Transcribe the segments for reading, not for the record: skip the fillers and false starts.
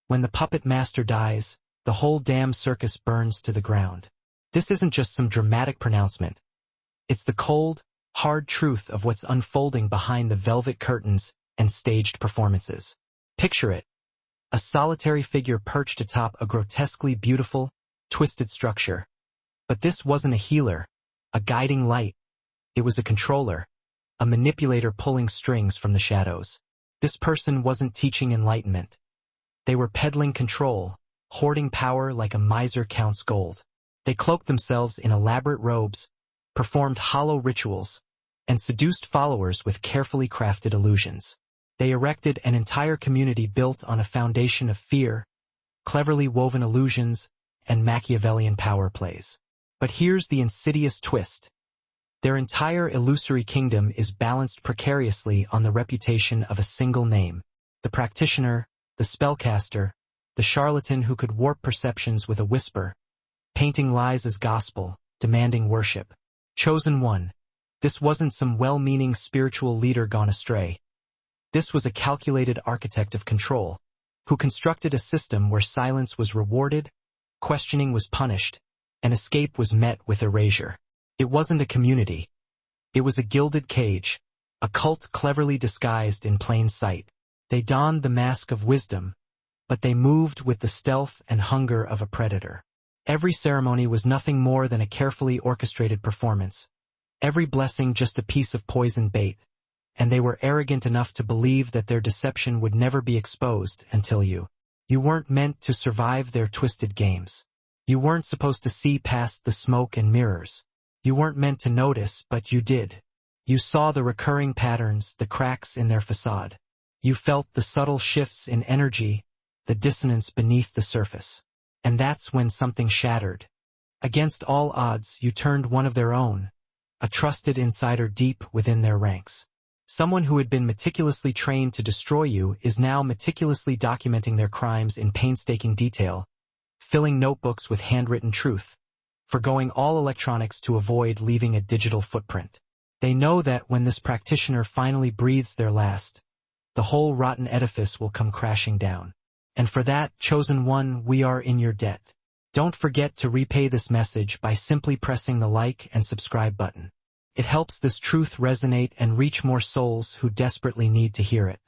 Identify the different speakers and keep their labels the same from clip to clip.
Speaker 1: When the puppet master dies, the whole damn circus burns to the ground. This isn't just some dramatic pronouncement. It's the cold, hard truth of what's unfolding behind the velvet curtains and staged performances. Picture it. A solitary figure perched atop a grotesquely beautiful, twisted structure. But this wasn't a healer, a guiding light. It was a controller, a manipulator pulling strings from the shadows. This person wasn't teaching enlightenment. They were peddling control, hoarding power like a miser counts gold. They cloaked themselves in elaborate robes, performed hollow rituals, and seduced followers with carefully crafted illusions. They erected an entire community built on a foundation of fear, cleverly woven illusions, and Machiavellian power plays. But here's the insidious twist. Their entire illusory kingdom is balanced precariously on the reputation of a single name: the practitioner, the spellcaster, the charlatan who could warp perceptions with a whisper, painting lies as gospel, demanding worship. Chosen one. This wasn't some well-meaning spiritual leader gone astray. This was a calculated architect of control, who constructed a system where silence was rewarded, questioning was punished, and escape was met with erasure. It wasn't a community. It was a gilded cage, a cult cleverly disguised in plain sight. They donned the mask of wisdom, but they moved with the stealth and hunger of a predator. Every ceremony was nothing more than a carefully orchestrated performance, every blessing just a piece of poisoned bait, and they were arrogant enough to believe that their deception would never be exposed until you weren't meant to survive their twisted games. You weren't supposed to see past the smoke and mirrors. You weren't meant to notice, but you did. You saw the recurring patterns, the cracks in their facade. You felt the subtle shifts in energy, the dissonance beneath the surface. And that's when something shattered. Against all odds, you turned one of their own, a trusted insider deep within their ranks. Someone who had been meticulously trained to destroy you is now meticulously documenting their crimes in painstaking detail, filling notebooks with handwritten truth, forgoing all electronics to avoid leaving a digital footprint. They know that when this practitioner finally breathes their last, the whole rotten edifice will come crashing down. And for that, chosen one, we are in your debt. Don't forget to repay this message by simply pressing the like and subscribe button. It helps this truth resonate and reach more souls who desperately need to hear it.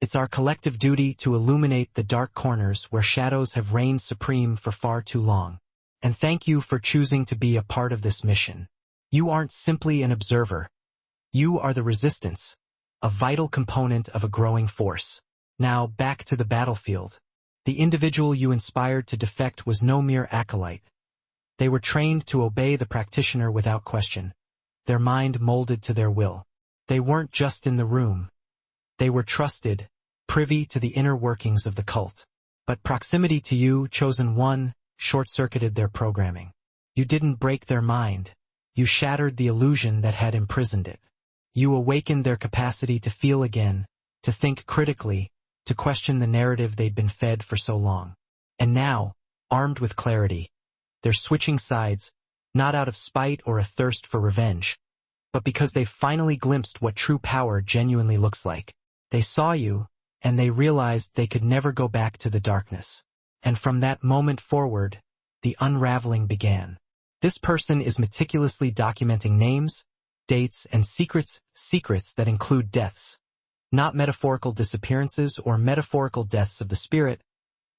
Speaker 1: It's our collective duty to illuminate the dark corners where shadows have reigned supreme for far too long. And thank you for choosing to be a part of this mission. You aren't simply an observer. You are the resistance, a vital component of a growing force. Now back to the battlefield. The individual you inspired to defect was no mere acolyte. They were trained to obey the practitioner without question, their mind molded to their will. They weren't just in the room. They were trusted, privy to the inner workings of the cult. But proximity to you, chosen one, short-circuited their programming. You didn't break their mind. You shattered the illusion that had imprisoned it. You awakened their capacity to feel again, to think critically, to question the narrative they'd been fed for so long. And now, armed with clarity, they're switching sides, not out of spite or a thirst for revenge, but because they've finally glimpsed what true power genuinely looks like. They saw you, and they realized they could never go back to the darkness. And from that moment forward, the unraveling began. This person is meticulously documenting names, dates, and secrets that include deaths. Not metaphorical disappearances or metaphorical deaths of the spirit,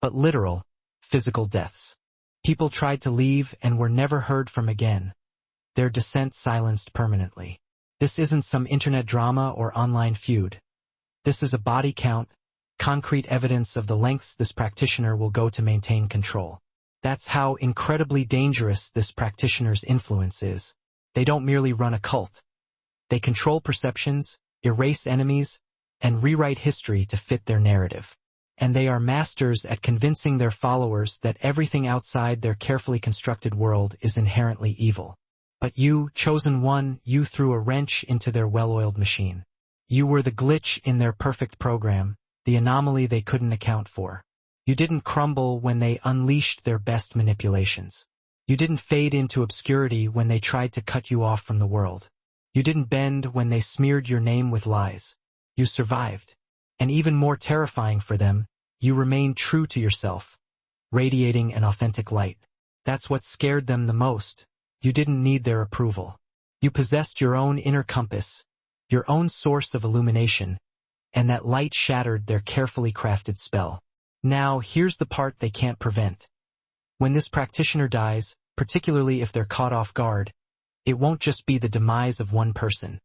Speaker 1: but literal, physical deaths. People tried to leave and were never heard from again, their descent silenced permanently. This isn't some internet drama or online feud. This is a body count, concrete evidence of the lengths this practitioner will go to maintain control. That's how incredibly dangerous this practitioner's influence is. They don't merely run a cult. They control perceptions, erase enemies, and rewrite history to fit their narrative. And they are masters at convincing their followers that everything outside their carefully constructed world is inherently evil. But you, chosen one, you threw a wrench into their well-oiled machine. You were the glitch in their perfect program, the anomaly they couldn't account for. You didn't crumble when they unleashed their best manipulations. You didn't fade into obscurity when they tried to cut you off from the world. You didn't bend when they smeared your name with lies. You survived. And even more terrifying for them, You remained true to yourself, radiating an authentic light. That's what scared them the most. You didn't need their approval. You possessed your own inner compass, your own source of illumination, and that light shattered their carefully crafted spell. Now, here's the part they can't prevent. When this practitioner dies, particularly if they're caught off guard, it won't just be the demise of one person.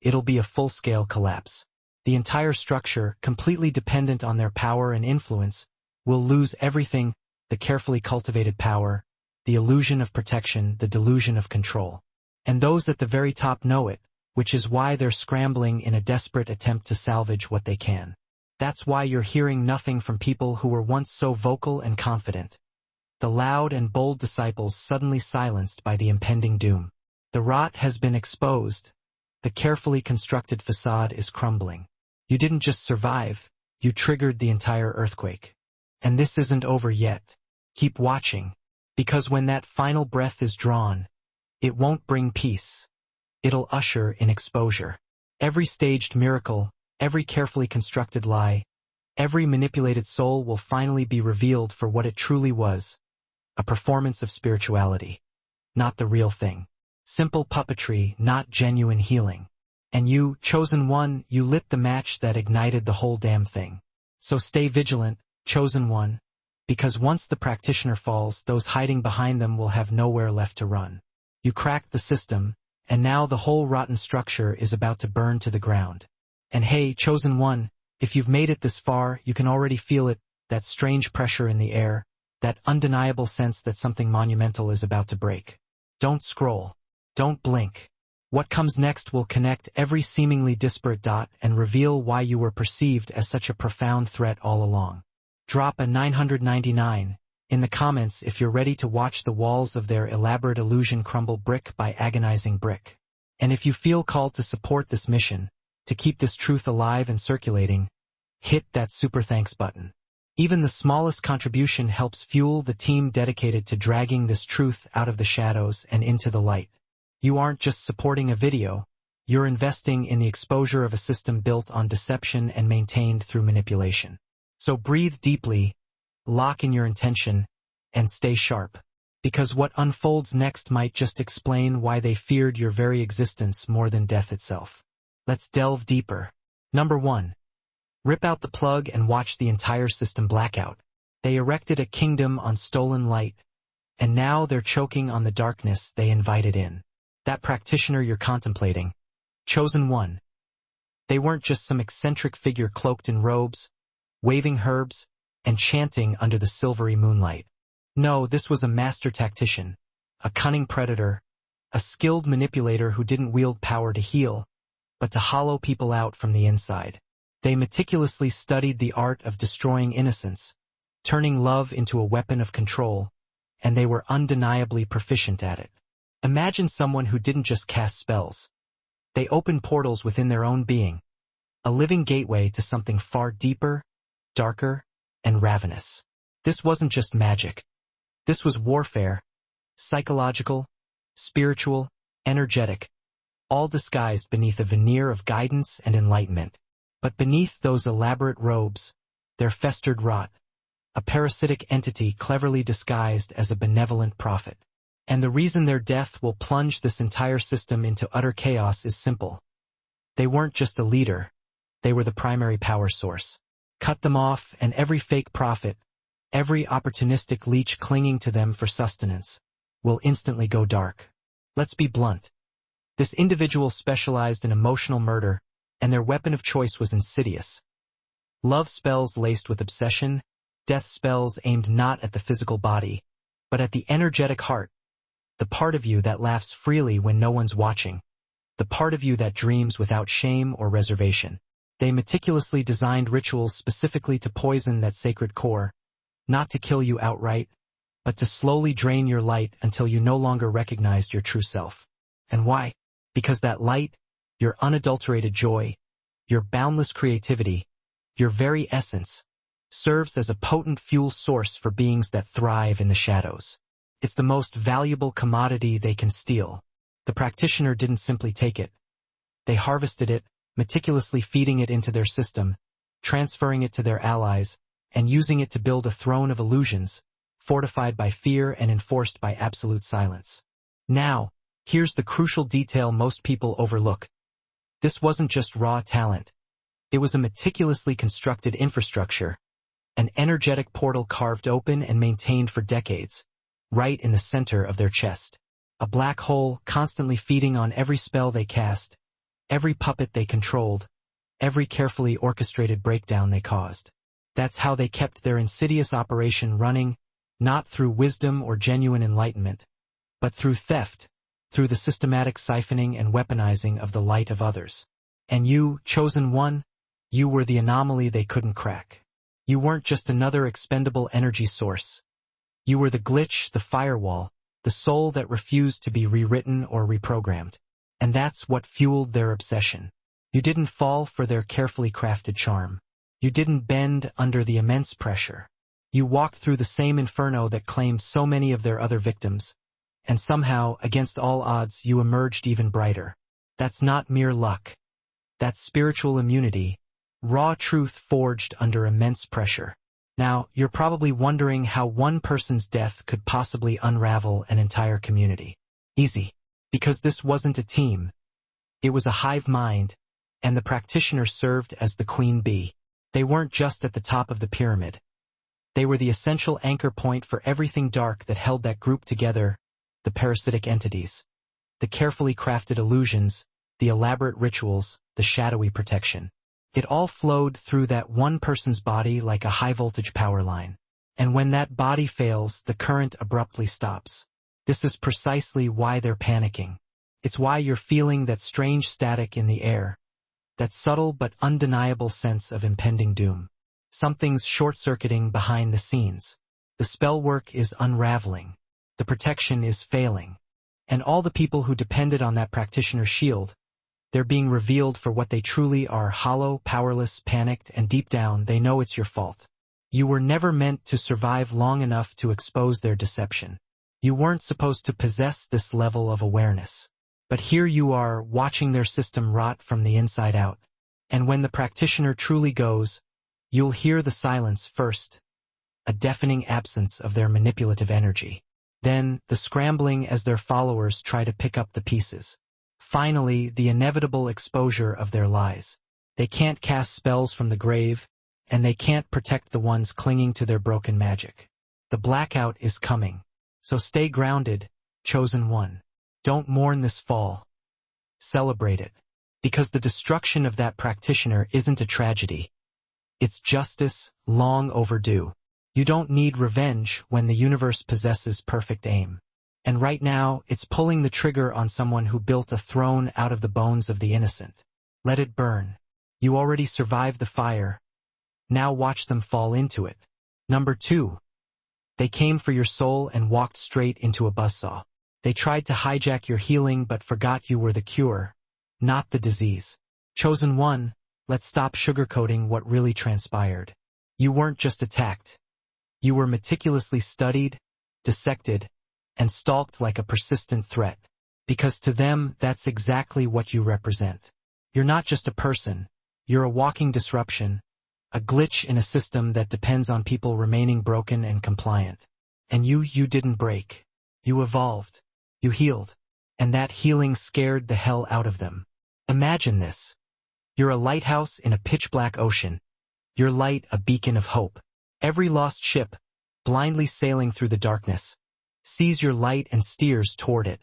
Speaker 1: It'll be a full-scale collapse. The entire structure, completely dependent on their power and influence, will lose everything: the carefully cultivated power, the illusion of protection, the delusion of control. And those at the very top know it, which is why they're scrambling in a desperate attempt to salvage what they can. That's why you're hearing nothing from people who were once so vocal and confident. The loud and bold disciples suddenly silenced by the impending doom. The rot has been exposed. The carefully constructed facade is crumbling. You didn't just survive, you triggered the entire earthquake. And this isn't over yet. Keep watching, because when that final breath is drawn, it won't bring peace. It'll usher in exposure. Every staged miracle, every carefully constructed lie, every manipulated soul will finally be revealed for what it truly was: a performance of spirituality, not the real thing. Simple puppetry, not genuine healing. And you, chosen one, you lit the match that ignited the whole damn thing. So stay vigilant, chosen one, because once the practitioner falls, those hiding behind them will have nowhere left to run. You cracked the system, and now the whole rotten structure is about to burn to the ground. And hey, chosen one, if you've made it this far, you can already feel it, that strange pressure in the air, that undeniable sense that something monumental is about to break. Don't scroll. Don't blink. What comes next will connect every seemingly disparate dot and reveal why you were perceived as such a profound threat all along. Drop a 999 in the comments if you're ready to watch the walls of their elaborate illusion crumble brick by agonizing brick. And if you feel called to support this mission, to keep this truth alive and circulating, hit that super thanks button. Even the smallest contribution helps fuel the team dedicated to dragging this truth out of the shadows and into the light. You aren't just supporting a video, you're investing in the exposure of a system built on deception and maintained through manipulation. So breathe deeply, lock in your intention, and stay sharp, because what unfolds next might just explain why they feared your very existence more than death itself. Let's delve deeper. Number 1. Rip out the plug and watch the entire system blackout. They erected a kingdom on stolen light, and now they're choking on the darkness they invited in. That practitioner you're contemplating, chosen one. They weren't just some eccentric figure cloaked in robes, waving herbs, and chanting under the silvery moonlight. No, this was a master tactician, a cunning predator, a skilled manipulator who didn't wield power to heal, but to hollow people out from the inside. They meticulously studied the art of destroying innocence, turning love into a weapon of control, and they were undeniably proficient at it. Imagine someone who didn't just cast spells. They opened portals within their own being, a living gateway to something far deeper, darker, and ravenous. This wasn't just magic. This was warfare, psychological, spiritual, energetic, all disguised beneath a veneer of guidance and enlightenment. But beneath those elaborate robes, there festered rot, a parasitic entity cleverly disguised as a benevolent prophet. And the reason their death will plunge this entire system into utter chaos is simple. They weren't just a leader, they were the primary power source. Cut them off, and every fake prophet, every opportunistic leech clinging to them for sustenance, will instantly go dark. Let's be blunt. This individual specialized in emotional murder, and their weapon of choice was insidious. Love spells laced with obsession, death spells aimed not at the physical body, but at the energetic heart, the part of you that laughs freely when no one's watching, the part of you that dreams without shame or reservation. They meticulously designed rituals specifically to poison that sacred core, not to kill you outright, but to slowly drain your light until you no longer recognized your true self. And why? Because that light, your unadulterated joy, your boundless creativity, your very essence, serves as a potent fuel source for beings that thrive in the shadows. It's the most valuable commodity they can steal. The practitioner didn't simply take it. They harvested it, meticulously feeding it into their system, transferring it to their allies, and using it to build a throne of illusions, fortified by fear and enforced by absolute silence. Now, here's the crucial detail most people overlook. This wasn't just raw talent. It was a meticulously constructed infrastructure, an energetic portal carved open and maintained for decades, right in the center of their chest. A black hole constantly feeding on every spell they cast, every puppet they controlled, every carefully orchestrated breakdown they caused. That's how they kept their insidious operation running, not through wisdom or genuine enlightenment, but through theft, through the systematic siphoning and weaponizing of the light of others. And you, chosen one, you were the anomaly they couldn't crack. You weren't just another expendable energy source. You were the glitch, the firewall, the soul that refused to be rewritten or reprogrammed. And that's what fueled their obsession. You didn't fall for their carefully crafted charm. You didn't bend under the immense pressure. You walked through the same inferno that claimed so many of their other victims, and somehow, against all odds, you emerged even brighter. That's not mere luck. That's spiritual immunity, raw truth forged under immense pressure. Now, you're probably wondering how one person's death could possibly unravel an entire community. Easy. Because this wasn't a team. It was a hive mind, and the practitioner served as the queen bee. They weren't just at the top of the pyramid. They were the essential anchor point for everything dark that held that group together, the parasitic entities, the carefully crafted illusions, the elaborate rituals, the shadowy protection. It all flowed through that one person's body like a high-voltage power line. And when that body fails, the current abruptly stops. This is precisely why they're panicking. It's why you're feeling that strange static in the air, that subtle but undeniable sense of impending doom. Something's short-circuiting behind the scenes. The spell work is unraveling. The protection is failing. And all the people who depended on that practitioner's shield, they're being revealed for what they truly are: hollow, powerless, panicked, and deep down they know it's your fault. You were never meant to survive long enough to expose their deception. You weren't supposed to possess this level of awareness. But here you are, watching their system rot from the inside out. And when the practitioner truly goes, you'll hear the silence first, a deafening absence of their manipulative energy. Then, the scrambling as their followers try to pick up the pieces. Finally, the inevitable exposure of their lies. They can't cast spells from the grave, and they can't protect the ones clinging to their broken magic. The blackout is coming. So stay grounded, chosen one. Don't mourn this fall. Celebrate it. Because the destruction of that practitioner isn't a tragedy. It's justice, long overdue. You don't need revenge when the universe possesses perfect aim. And right now, it's pulling the trigger on someone who built a throne out of the bones of the innocent. Let it burn. You already survived the fire. Now watch them fall into it. Number 2. They came for your soul and walked straight into a buzzsaw. They tried to hijack your healing but forgot you were the cure, not the disease. Chosen one, let's stop sugarcoating what really transpired. You weren't just attacked. You were meticulously studied, dissected, and stalked like a persistent threat. Because to them, that's exactly what you represent. You're not just a person. You're a walking disruption, a glitch in a system that depends on people remaining broken and compliant. And you didn't break. You evolved. You healed. And that healing scared the hell out of them. Imagine this. You're a lighthouse in a pitch-black ocean. Your light a beacon of hope. Every lost ship, blindly sailing through the darkness, sees your light and steers toward it,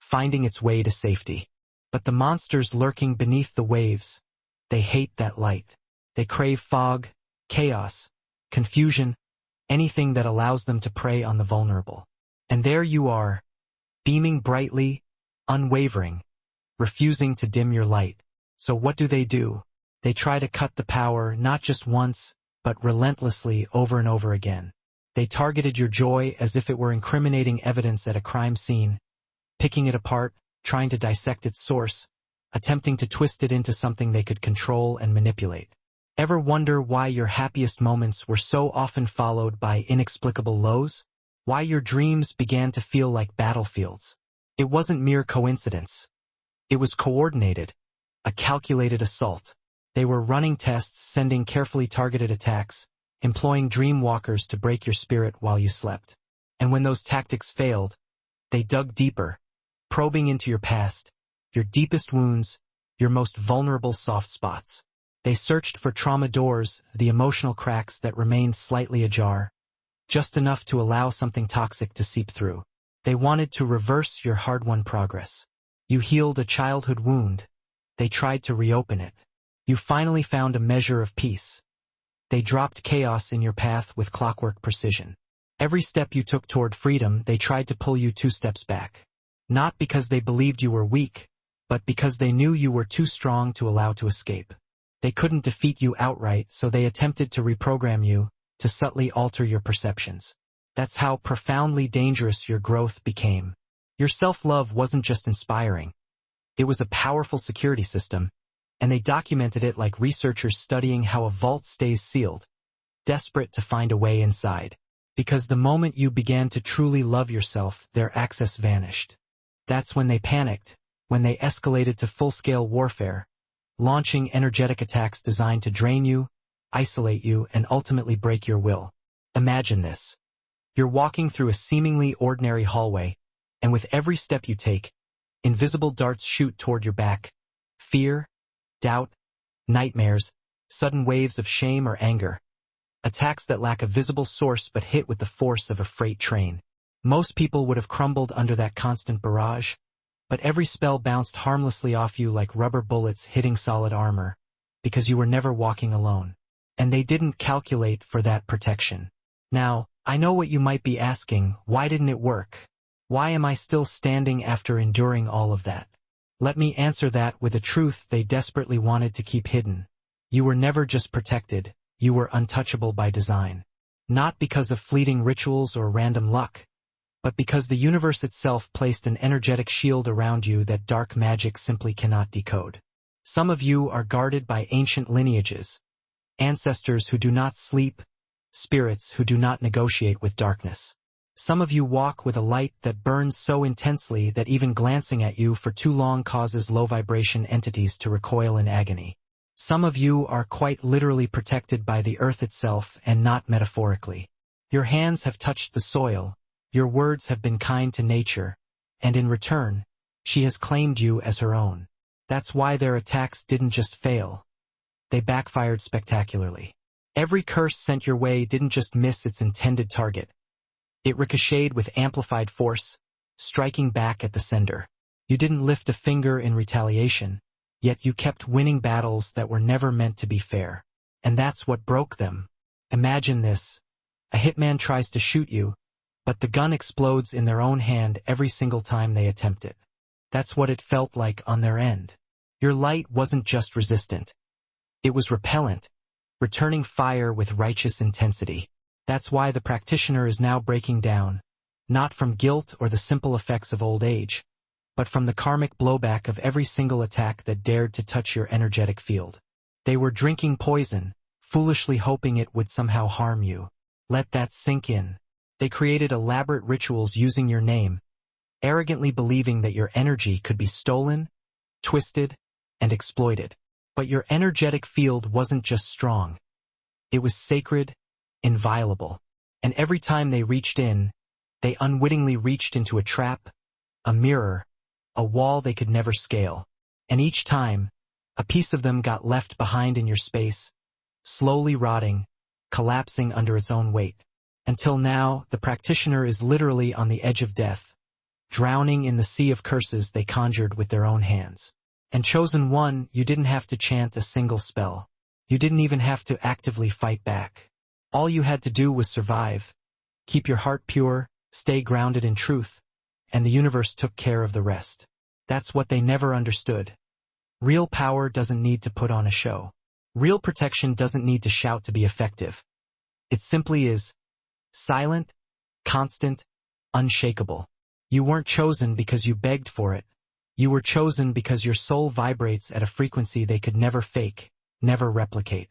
Speaker 1: finding its way to safety. But the monsters lurking beneath the waves, they hate that light. They crave fog, chaos, confusion, anything that allows them to prey on the vulnerable. And there you are, beaming brightly, unwavering, refusing to dim your light. So what do? They try to cut the power not just once, but relentlessly over and over again. They targeted your joy as if it were incriminating evidence at a crime scene, picking it apart, trying to dissect its source, attempting to twist it into something they could control and manipulate. Ever wonder why your happiest moments were so often followed by inexplicable lows? Why your dreams began to feel like battlefields? It wasn't mere coincidence. It was coordinated, a calculated assault. They were running tests, sending carefully targeted attacks, employing dream walkers to break your spirit while you slept. And when those tactics failed, they dug deeper, probing into your past, your deepest wounds, your most vulnerable soft spots. They searched for trauma doors, the emotional cracks that remained slightly ajar, just enough to allow something toxic to seep through. They wanted to reverse your hard-won progress. You healed a childhood wound. They tried to reopen it. You finally found a measure of peace. They dropped chaos in your path with clockwork precision. Every step you took toward freedom, they tried to pull you 2 steps back. Not because they believed you were weak, but because they knew you were too strong to allow to escape. They couldn't defeat you outright, so they attempted to reprogram you, to subtly alter your perceptions. That's how profoundly dangerous your growth became. Your self-love wasn't just inspiring. It was a powerful security system, and they documented it like researchers studying how a vault stays sealed, desperate to find a way inside. Because the moment you began to truly love yourself, their access vanished. That's when they panicked, when they escalated to full-scale warfare, launching energetic attacks designed to drain you, isolate you, and ultimately break your will. Imagine this. You're walking through a seemingly ordinary hallway, and with every step you take, invisible darts shoot toward your back. Fear, doubt, nightmares, sudden waves of shame or anger. Attacks that lack a visible source but hit with the force of a freight train. Most people would have crumbled under that constant barrage, but every spell bounced harmlessly off you like rubber bullets hitting solid armor, because you were never walking alone. And they didn't calculate for that protection. Now, I know what you might be asking: why didn't it work? Why am I still standing after enduring all of that? Let me answer that with a truth they desperately wanted to keep hidden. You were never just protected. You were untouchable by design. Not because of fleeting rituals or random luck, but because the universe itself placed an energetic shield around you that dark magic simply cannot decode. Some of you are guarded by ancient lineages, ancestors who do not sleep, spirits who do not negotiate with darkness. Some of you walk with a light that burns so intensely that even glancing at you for too long causes low-vibration entities to recoil in agony. Some of you are quite literally protected by the earth itself and not metaphorically. Your hands have touched the soil, your words have been kind to nature, and in return, she has claimed you as her own. That's why their attacks didn't just fail. They backfired spectacularly. Every curse sent your way didn't just miss its intended target. It ricocheted with amplified force, striking back at the sender. You didn't lift a finger in retaliation, yet you kept winning battles that were never meant to be fair. And that's what broke them. Imagine this. A hitman tries to shoot you, but the gun explodes in their own hand every single time they attempt it. That's what it felt like on their end. Your light wasn't just resistant. It was repellent, returning fire with righteous intensity. That's why the practitioner is now breaking down, not from guilt or the simple effects of old age, but from the karmic blowback of every single attack that dared to touch your energetic field. They were drinking poison, foolishly hoping it would somehow harm you. Let that sink in. They created elaborate rituals using your name, arrogantly believing that your energy could be stolen, twisted, and exploited. But your energetic field wasn't just strong. It was sacred, inviolable. And every time they reached in, they unwittingly reached into a trap, a mirror, a wall they could never scale. And each time, a piece of them got left behind in your space, slowly rotting, collapsing under its own weight. Until now, the practitioner is literally on the edge of death, drowning in the sea of curses they conjured with their own hands. And chosen one, you didn't have to chant a single spell. You didn't even have to actively fight back. All you had to do was survive, keep your heart pure, stay grounded in truth, and the universe took care of the rest. That's what they never understood. Real power doesn't need to put on a show. Real protection doesn't need to shout to be effective. It simply is silent, constant, unshakable. You weren't chosen because you begged for it. You were chosen because your soul vibrates at a frequency they could never fake, never replicate.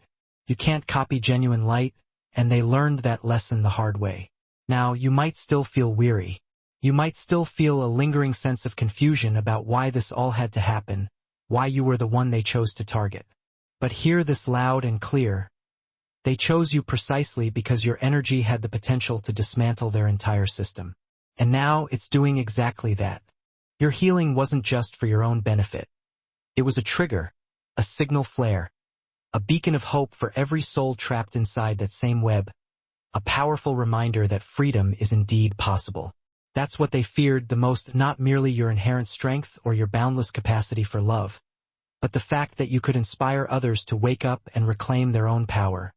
Speaker 1: You can't copy genuine light, and they learned that lesson the hard way. Now, you might still feel weary. You might still feel a lingering sense of confusion about why this all had to happen, why you were the one they chose to target. But hear this loud and clear. They chose you precisely because your energy had the potential to dismantle their entire system. And now it's doing exactly that. Your healing wasn't just for your own benefit. It was a trigger, a signal flare, a beacon of hope for every soul trapped inside that same web, a powerful reminder that freedom is indeed possible. That's what they feared the most, not merely your inherent strength or your boundless capacity for love, but the fact that you could inspire others to wake up and reclaim their own power,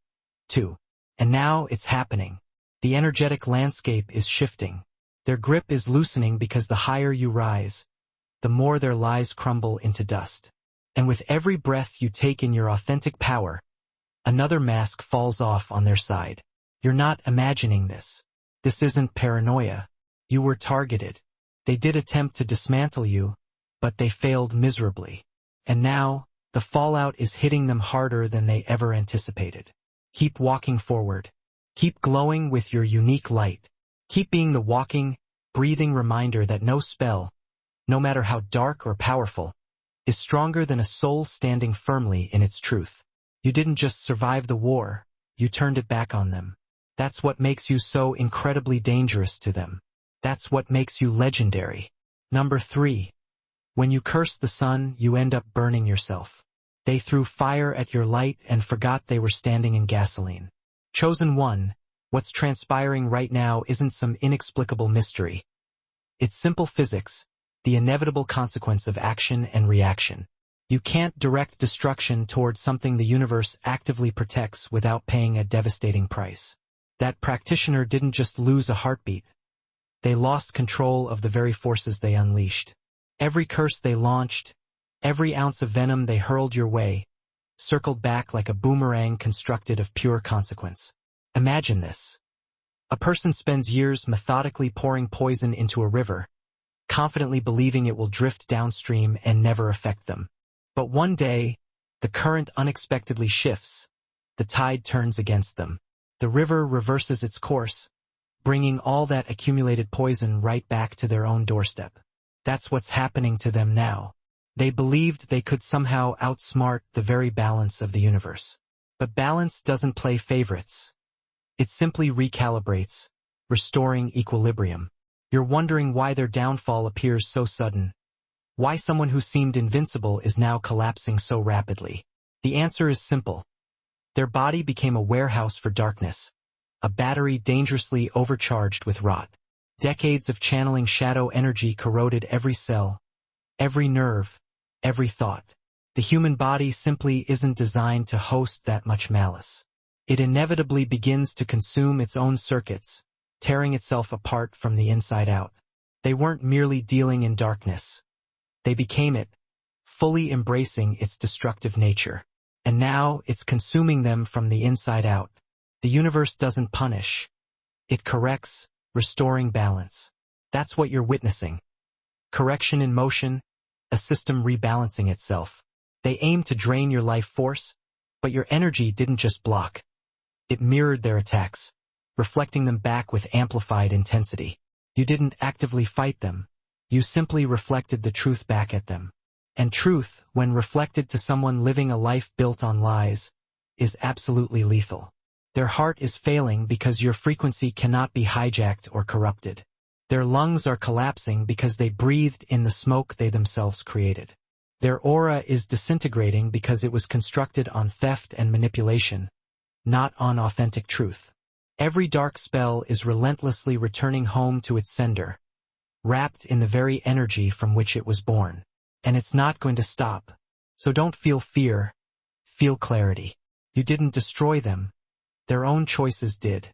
Speaker 1: too. And now it's happening. The energetic landscape is shifting. Their grip is loosening because the higher you rise, the more their lies crumble into dust. And with every breath you take in your authentic power, another mask falls off on their side. You're not imagining this. This isn't paranoia. You were targeted. They did attempt to dismantle you, but they failed miserably. And now, the fallout is hitting them harder than they ever anticipated. Keep walking forward. Keep glowing with your unique light. Keep being the walking, breathing reminder that no spell, no matter how dark or powerful, is stronger than a soul standing firmly in its truth. You didn't just survive the war, you turned it back on them. That's what makes you so incredibly dangerous to them. That's what makes you legendary. Number 3. When you curse the sun, you end up burning yourself. They threw fire at your light and forgot they were standing in gasoline. Chosen one, what's transpiring right now isn't some inexplicable mystery. It's simple physics, the inevitable consequence of action and reaction. You can't direct destruction towards something the universe actively protects without paying a devastating price. That practitioner didn't just lose a heartbeat. They lost control of the very forces they unleashed. Every curse they launched, every ounce of venom they hurled your way, circled back like a boomerang constructed of pure consequence. Imagine this. A person spends years methodically pouring poison into a river, confidently believing it will drift downstream and never affect them. But one day, the current unexpectedly shifts. The tide turns against them. The river reverses its course, bringing all that accumulated poison right back to their own doorstep. That's what's happening to them now. They believed they could somehow outsmart the very balance of the universe. But balance doesn't play favorites. It simply recalibrates, restoring equilibrium. You're wondering why their downfall appears so sudden. Why someone who seemed invincible is now collapsing so rapidly. The answer is simple. Their body became a warehouse for darkness, a battery dangerously overcharged with rot. Decades of channeling shadow energy corroded every cell, every nerve, every thought. The human body simply isn't designed to host that much malice. It inevitably begins to consume its own circuits, tearing itself apart from the inside out. They weren't merely dealing in darkness. They became it, fully embracing its destructive nature. And now it's consuming them from the inside out. The universe doesn't punish. It corrects, restoring balance. That's what you're witnessing. Correction in motion, a system rebalancing itself. They aimed to drain your life force, but your energy didn't just block. It mirrored their attacks, reflecting them back with amplified intensity. You didn't actively fight them. You simply reflected the truth back at them. And truth, when reflected to someone living a life built on lies, is absolutely lethal. Their heart is failing because your frequency cannot be hijacked or corrupted. Their lungs are collapsing because they breathed in the smoke they themselves created. Their aura is disintegrating because it was constructed on theft and manipulation, not on authentic truth. Every dark spell is relentlessly returning home to its sender, wrapped in the very energy from which it was born. And it's not going to stop. So don't feel fear, feel clarity. You didn't destroy them. Their own choices did.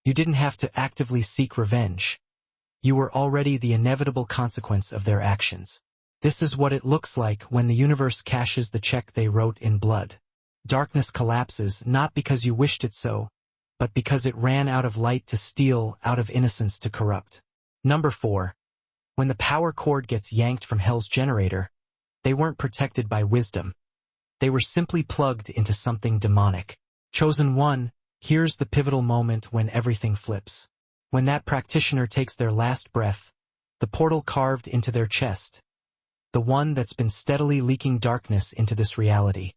Speaker 1: You didn't have to actively seek revenge. You were already the inevitable consequence of their actions. This is what it looks like when the universe cashes the check they wrote in blood. Darkness collapses not because you wished it so, but because it ran out of light to steal, out of innocence to corrupt. Number 4. When the power cord gets yanked from hell's generator, they weren't protected by wisdom. They were simply plugged into something demonic. Chosen one, here's the pivotal moment when everything flips. When that practitioner takes their last breath, the portal carved into their chest, the one that's been steadily leaking darkness into this reality,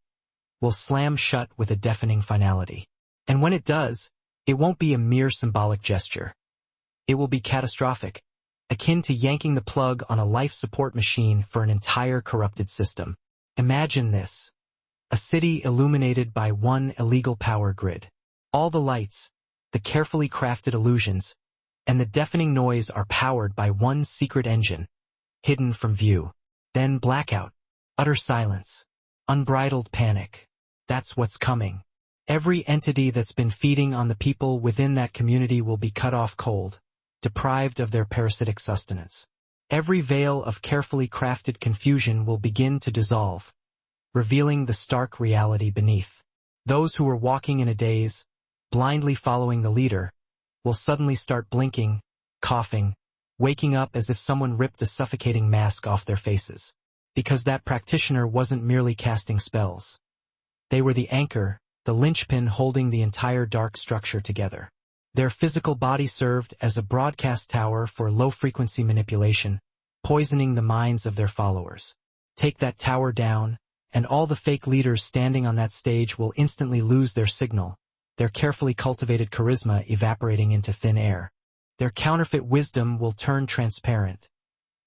Speaker 1: will slam shut with a deafening finality. And when it does, it won't be a mere symbolic gesture. It will be catastrophic, akin to yanking the plug on a life support machine for an entire corrupted system. Imagine this. A city illuminated by one illegal power grid. All the lights, the carefully crafted illusions, and the deafening noise are powered by one secret engine, hidden from view. Then blackout, utter silence, unbridled panic. That's what's coming. Every entity that's been feeding on the people within that community will be cut off cold, deprived of their parasitic sustenance. Every veil of carefully crafted confusion will begin to dissolve, revealing the stark reality beneath. Those who were walking in a daze, blindly following the leader, will suddenly start blinking, coughing, waking up as if someone ripped a suffocating mask off their faces. Because that practitioner wasn't merely casting spells. They were the anchor, the linchpin holding the entire dark structure together. Their physical body served as a broadcast tower for low-frequency manipulation, poisoning the minds of their followers. Take that tower down, and all the fake leaders standing on that stage will instantly lose their signal, their carefully cultivated charisma evaporating into thin air. Their counterfeit wisdom will turn transparent,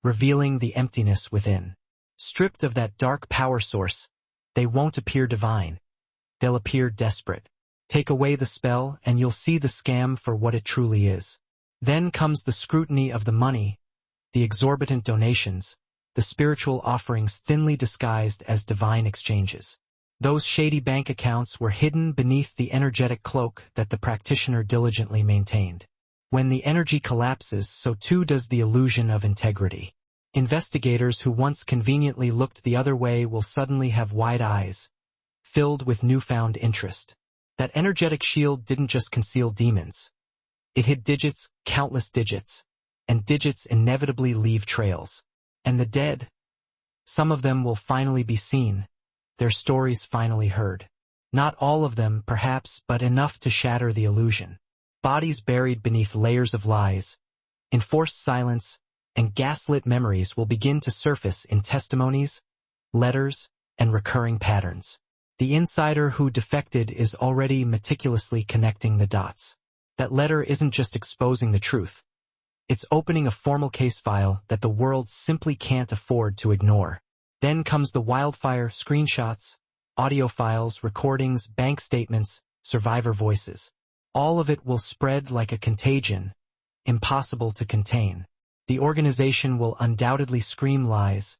Speaker 1: revealing the emptiness within. Stripped of that dark power source, they won't appear divine. They'll appear desperate. Take away the spell and you'll see the scam for what it truly is. Then comes the scrutiny of the money, the exorbitant donations, the spiritual offerings thinly disguised as divine exchanges. Those shady bank accounts were hidden beneath the energetic cloak that the practitioner diligently maintained. When the energy collapses, so too does the illusion of integrity. Investigators who once conveniently looked the other way will suddenly have wide eyes, filled with newfound interest. That energetic shield didn't just conceal demons. It hid digits, countless digits, and digits inevitably leave trails. And the dead, some of them will finally be seen, their stories finally heard. Not all of them, perhaps, but enough to shatter the illusion. Bodies buried beneath layers of lies, enforced silence, and gaslit memories will begin to surface in testimonies, letters, and recurring patterns. The insider who defected is already meticulously connecting the dots. That letter isn't just exposing the truth. It's opening a formal case file that the world simply can't afford to ignore. Then comes the wildfire: screenshots, audio files, recordings, bank statements, survivor voices. All of it will spread like a contagion, impossible to contain. The organization will undoubtedly scream lies,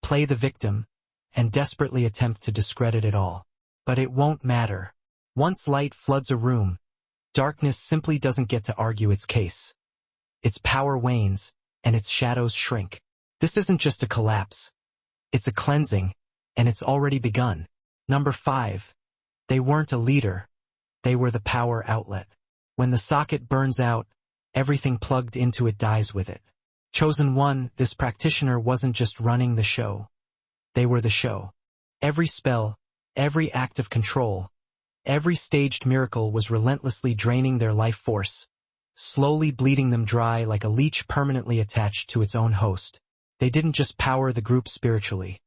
Speaker 1: play the victim, and desperately attempt to discredit it all. But it won't matter. Once light floods a room, darkness simply doesn't get to argue its case. Its power wanes, and its shadows shrink. This isn't just a collapse. It's a cleansing, and it's already begun. Number 5. They weren't a leader. They were the power outlet. When the socket burns out, everything plugged into it dies with it. Chosen one, this practitioner wasn't just running the show. They were the show. Every spell, every act of control, every staged miracle was relentlessly draining their life force, slowly bleeding them dry like a leech permanently attached to its own host. They didn't just power the group spiritually.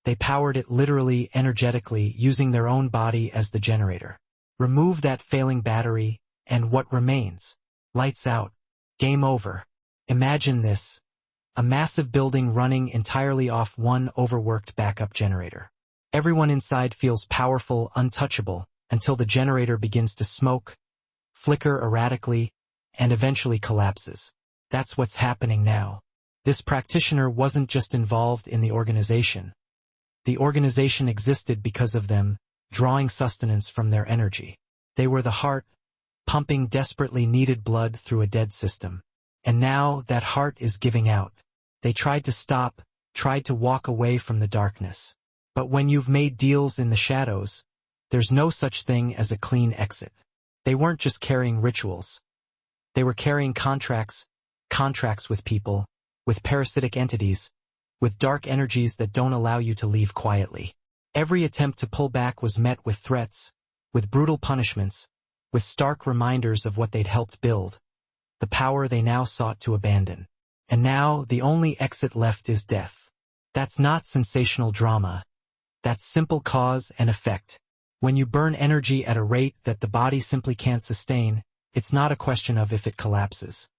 Speaker 1: They powered it literally, energetically, using their own body as the generator. Remove that failing battery, and what remains? Lights out. Game over. Imagine this. A massive building running entirely off one overworked backup generator. Everyone inside feels powerful, untouchable, until the generator begins to smoke, flicker erratically, and eventually collapses. That's what's happening now. This practitioner wasn't just involved in the organization. The organization existed because of them, drawing sustenance from their energy. They were the heart, pumping desperately needed blood through a dead system. And now that heart is giving out. They tried to stop, tried to walk away from the darkness. But when you've made deals in the shadows, there's no such thing as a clean exit. They weren't just carrying rituals. They were carrying contracts with people, with parasitic entities, with dark energies that don't allow you to leave quietly. Every attempt to pull back was met with threats, with brutal punishments, with stark reminders of what they'd helped build, the power they now sought to abandon. And now the only exit left is death. That's not sensational drama. That's simple cause and effect. When you burn energy at a rate that the body simply can't sustain, it's not a question of if it collapses.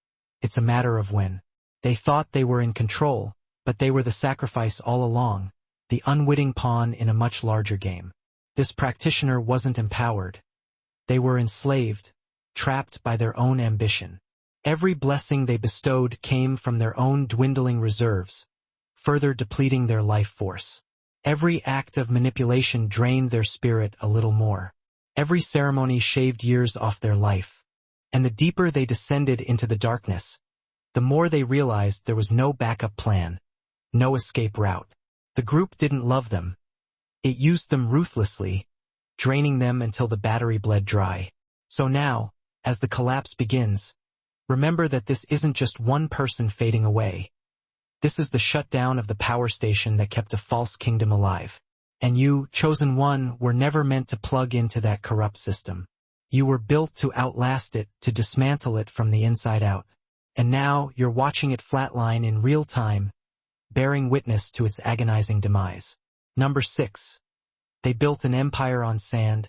Speaker 1: It's a matter of when. They thought they were in control, but they were the sacrifice all along, the unwitting pawn in a much larger game. This practitioner wasn't empowered. They were enslaved, trapped by their own ambition. Every blessing they bestowed came from their own dwindling reserves, further depleting their life force. Every act of manipulation drained their spirit a little more. Every ceremony shaved years off their life. And the deeper they descended into the darkness, the more they realized there was no backup plan, no escape route. The group didn't love them. It used them ruthlessly, draining them until the battery bled dry. So now, as the collapse begins, remember that this isn't just one person fading away. This is the shutdown of the power station that kept a false kingdom alive. And you, chosen one, were never meant to plug into that corrupt system. You were built to outlast it, to dismantle it from the inside out. And now you're watching it flatline in real time, bearing witness to its agonizing demise. Number 6. They built an empire on sand,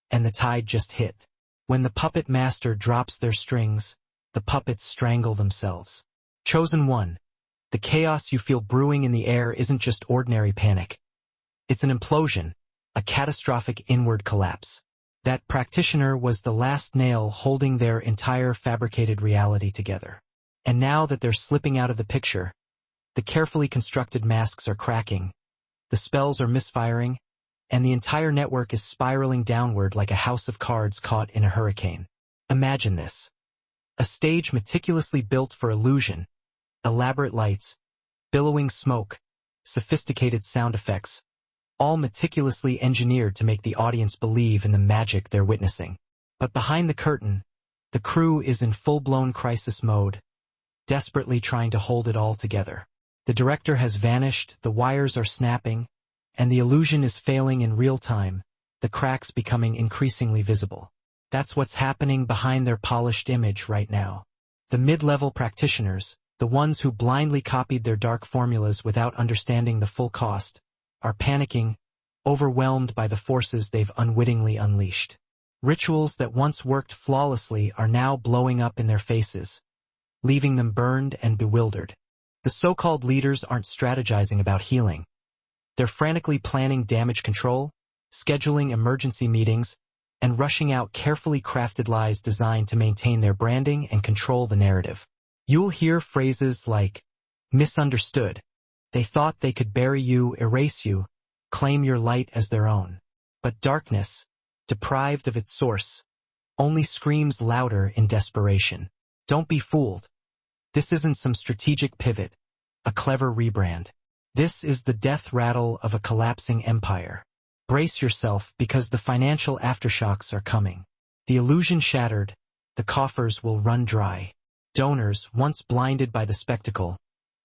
Speaker 1: and the tide just hit. When the puppet master drops their strings, the puppets strangle themselves. Chosen one. The chaos you feel brewing in the air isn't just ordinary panic. It's an implosion, a catastrophic inward collapse. That practitioner was the last nail holding their entire fabricated reality together. And now that they're slipping out of the picture, the carefully constructed masks are cracking, the spells are misfiring, and the entire network is spiraling downward like a house of cards caught in a hurricane. Imagine this. A stage meticulously built for illusion, elaborate lights, billowing smoke, sophisticated sound effects, all meticulously engineered to make the audience believe in the magic they're witnessing. But behind the curtain, the crew is in full-blown crisis mode, desperately trying to hold it all together. The director has vanished, the wires are snapping, and the illusion is failing in real time, the cracks becoming increasingly visible. That's what's happening behind their polished image right now. The mid-level practitioners, the ones who blindly copied their dark formulas without understanding the full cost, are panicking, overwhelmed by the forces they've unwittingly unleashed. Rituals that once worked flawlessly are now blowing up in their faces, leaving them burned and bewildered. The so-called leaders aren't strategizing about healing. They're frantically planning damage control, scheduling emergency meetings, and rushing out carefully crafted lies designed to maintain their branding and control the narrative. You'll hear phrases like, misunderstood. They thought they could bury you, erase you, claim your light as their own. But darkness, deprived of its source, only screams louder in desperation. Don't be fooled. This isn't some strategic pivot, a clever rebrand. This is the death rattle of a collapsing empire. Brace yourself because the financial aftershocks are coming. The illusion shattered, the coffers will run dry. Donors, once blinded by the spectacle,